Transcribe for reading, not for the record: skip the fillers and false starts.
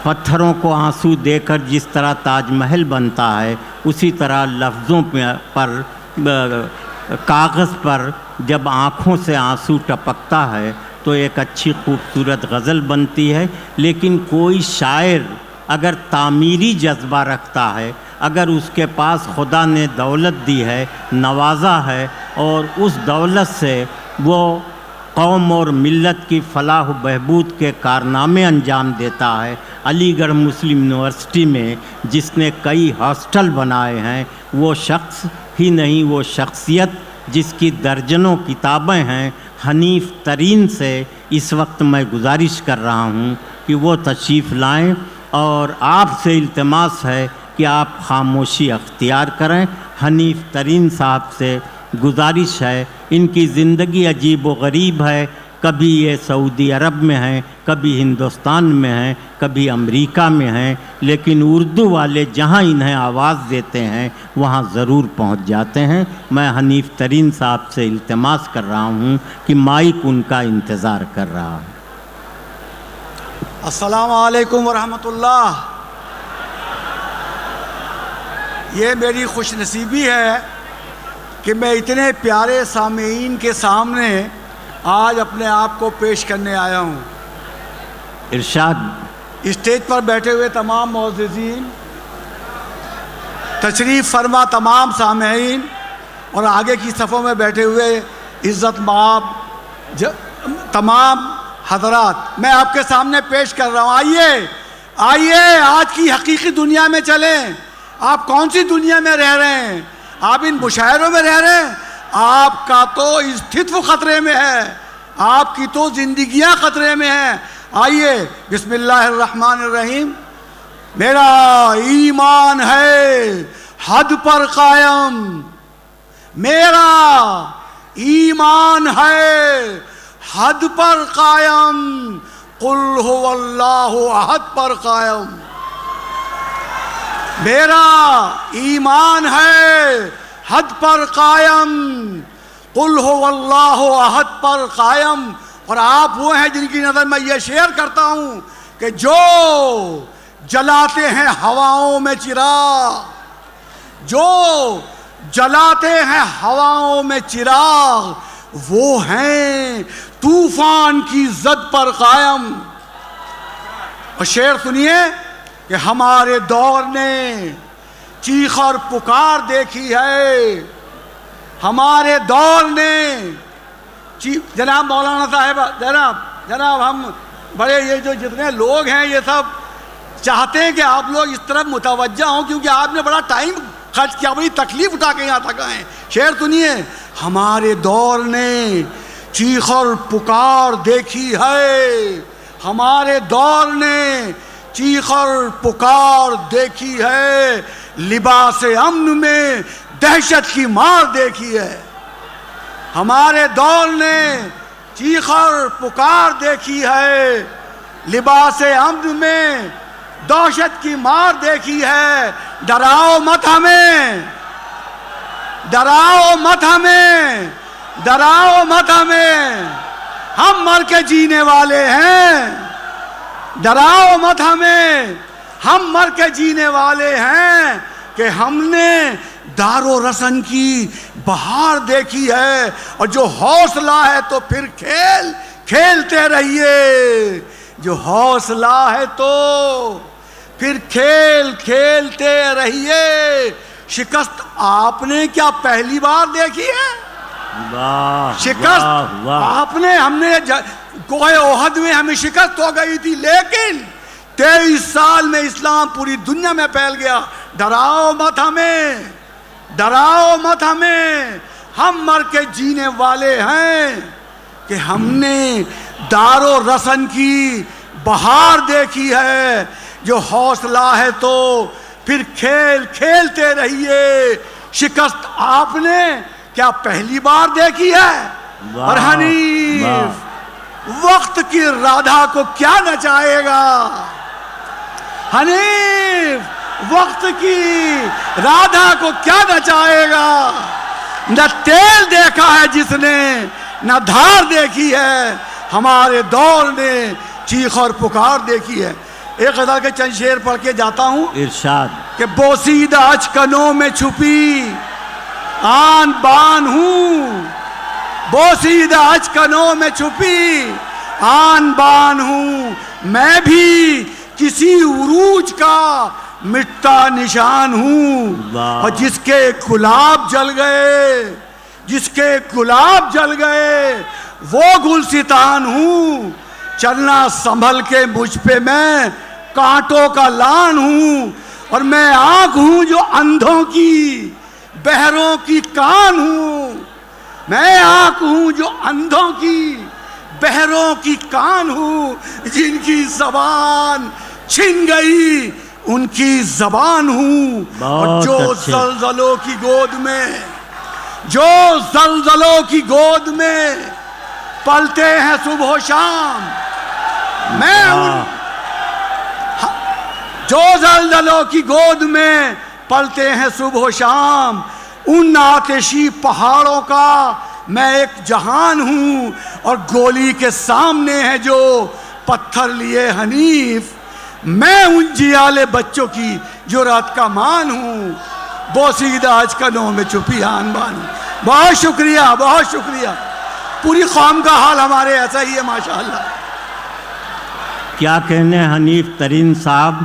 پتھروں کو آنسو دے کر جس طرح تاج محل بنتا ہے، اسی طرح لفظوں پر کاغذ پر جب آنکھوں سے آنسو ٹپکتا ہے تو ایک اچھی خوبصورت غزل بنتی ہے۔ لیکن کوئی شاعر اگر تعمیری جذبہ رکھتا ہے، اگر اس کے پاس خدا نے دولت دی ہے، نوازا ہے، اور اس دولت سے وہ قوم اور ملت کی فلاح و بہبود کے کارنامے انجام دیتا ہے، علی گڑھ مسلم یونیورسٹی میں جس نے کئی ہاسٹل بنائے ہیں، وہ شخص ہی نہیں، وہ شخصیت جس کی درجنوں کتابیں ہیں، حنیف ترین سے اس وقت میں گزارش کر رہا ہوں کہ وہ تشریف لائیں، اور آپ سے التماس ہے کہ آپ خاموشی اختیار کریں۔ حنیف ترین صاحب سے گزارش ہے، ان کی زندگی عجیب و غریب ہے، کبھی یہ سعودی عرب میں ہیں، کبھی ہندوستان میں ہیں، کبھی امریکہ میں ہیں، لیکن اردو والے جہاں انہیں آواز دیتے ہیں وہاں ضرور پہنچ جاتے ہیں۔ میں حنیف ترین صاحب سے التماس کر رہا ہوں کہ مائک ان کا انتظار کر رہا ہے۔ السلام علیکم ورحمۃ اللہ۔ یہ میری خوش نصیبی ہے کہ میں اتنے پیارے سامعین کے سامنے آج اپنے آپ کو پیش کرنے آیا ہوں۔ ارشاد۔ اسٹیج پر بیٹھے ہوئے تمام معززین، تشریف فرما تمام سامعین، اور آگے کی صفوں میں بیٹھے ہوئے عزت مآب تمام حضرات، میں آپ کے سامنے پیش کر رہا ہوں۔ آئیے آج کی حقیقی دنیا میں چلیں۔ آپ کون سی دنیا میں رہ رہے ہیں؟ آپ ان مشاعروں میں رہ رہے ہیں؟ آپ کا تو استھتو خطرے میں ہے، آپ کی تو زندگیاں خطرے میں ہیں۔ آئیے بسم اللہ الرحمن الرحیم۔ میرا ایمان ہے حد پر قائم، میرا ایمان ہے حد پر قائم، قل هو اللہ احد پر قائم۔ میرا ایمان ہے حد پر قائم، قل هو اللہ احد پر قائم۔ اور آپ وہ ہیں جن کی نظر میں یہ شیئر کرتا ہوں کہ جو جلاتے ہیں ہواؤں میں چراغ، جو جلاتے ہیں ہواؤں میں چراغ، وہ ہیں طوفان کی زد پر قائم۔ اور شعر سنیے کہ ہمارے دور نے چیخ اور پکار دیکھی ہے، ہمارے دور نے جناب مولانا صاحب، جناب ہم بڑے یہ جو جتنے لوگ ہیں یہ سب چاہتے ہیں کہ آپ لوگ اس طرف متوجہ ہوں، کیونکہ آپ نے بڑا ٹائم خرچ کیا، بڑی تکلیف اٹھا کے یہاں تک آئے ہیں۔ شعر سنیے، ہمارے دور نے چیخ اور پکار دیکھی ہے، ہمارے دور نے چیخ اور پکار دیکھی ہے، لباس امن میں دہشت کی مار دیکھی ہے۔ ہمارے دور نے چیخ اور پکار دیکھی ہے، لباس امن میں دہشت کی مار دیکھی ہے۔ ڈراؤ مت ہمیں، ڈراؤ مت ہمیں، ڈراؤ مت ہمیں، ہم مر کے جینے والے ہیں۔ ڈراؤ مت ہمیں، ہم مر کے جینے والے ہیں، کہ ہم نے دار و رسن کی بہار دیکھی ہے، اور جو حوصلہ ہے تو پھر کھیلتے رہیے، جو حوصلہ ہے تو پھر کھیلتے رہیے۔ شکست آپ نے کیا پہلی بار دیکھی ہے؟ شکست آپ نے، ہم نے کوہ احد میں ہمیں شکست ہو گئی تھی، لیکن 23 سال میں اسلام پوری دنیا میں پھیل گیا۔ ڈراؤ مت ہمیں، ڈراؤ مت ہمیں، ہم مر کے جینے والے ہیں، کہ ہم نے دار و رسن کی بہار دیکھی ہے، جو حوصلہ ہے تو پھر کھیلتے رہیے۔ شکست آپ نے کیا پہلی بار دیکھی ہے؟ اور حنیف وقت کی رادھا کو کیا نچائے گا؟ حنیف وقت کی رادھا کو کیا نچائے گا؟ نہ تیل دیکھا ہے جس نے، نہ دھار دیکھی ہے، ہمارے دور نے چیخ اور پکار دیکھی ہے۔ ایک غزل کے چند شعر پڑھ کے جاتا ہوں ارشاد. کہ بوسیدہ اچکنوں میں چھپی آن بان ہوں، بوسیدہ اچکنوں میں چھپی آن بان ہوں، میں بھی کسی عروج کا مٹتا نشان ہوں. واہ. اور جس کے گلاب جل گئے، جس کے گلاب جل گئے وہ گلستان ہوں. چلنا سنبھل کے مجھ پہ میں کانٹوں کا لان ہوں، اور میں آنکھ ہوں جو اندھوں کی بہروں کی کان ہوں. میں آنکھ ہوں جو اندھوں کی بہروں کی کان ہوں. جن کی زبان چھن گئی ان کی زبان ہوں. اور جو اچھے. زلزلوں کی گود میں، جو زلزلوں کی گود میں پلتے ہیں صبح و شام، میں ان جو زلزلوں کی گود میں پلتے ہیں صبح و شام، ان آتشی پہاڑوں کا میں ایک جہان ہوں. اور گولی کے سامنے ہے جو پتھر لیے حنیف، میں ان جیالے بچوں کی جرات کا مان ہوں. بوسیدہ اچکنوں میں چھپی آن بان ہوں. بہت شکریہ، بہت شکریہ. پوری قوم کا حال ہمارے ایسا ہی ہے ماشاءاللہ. کیا کہنے حنیف ترین صاحب.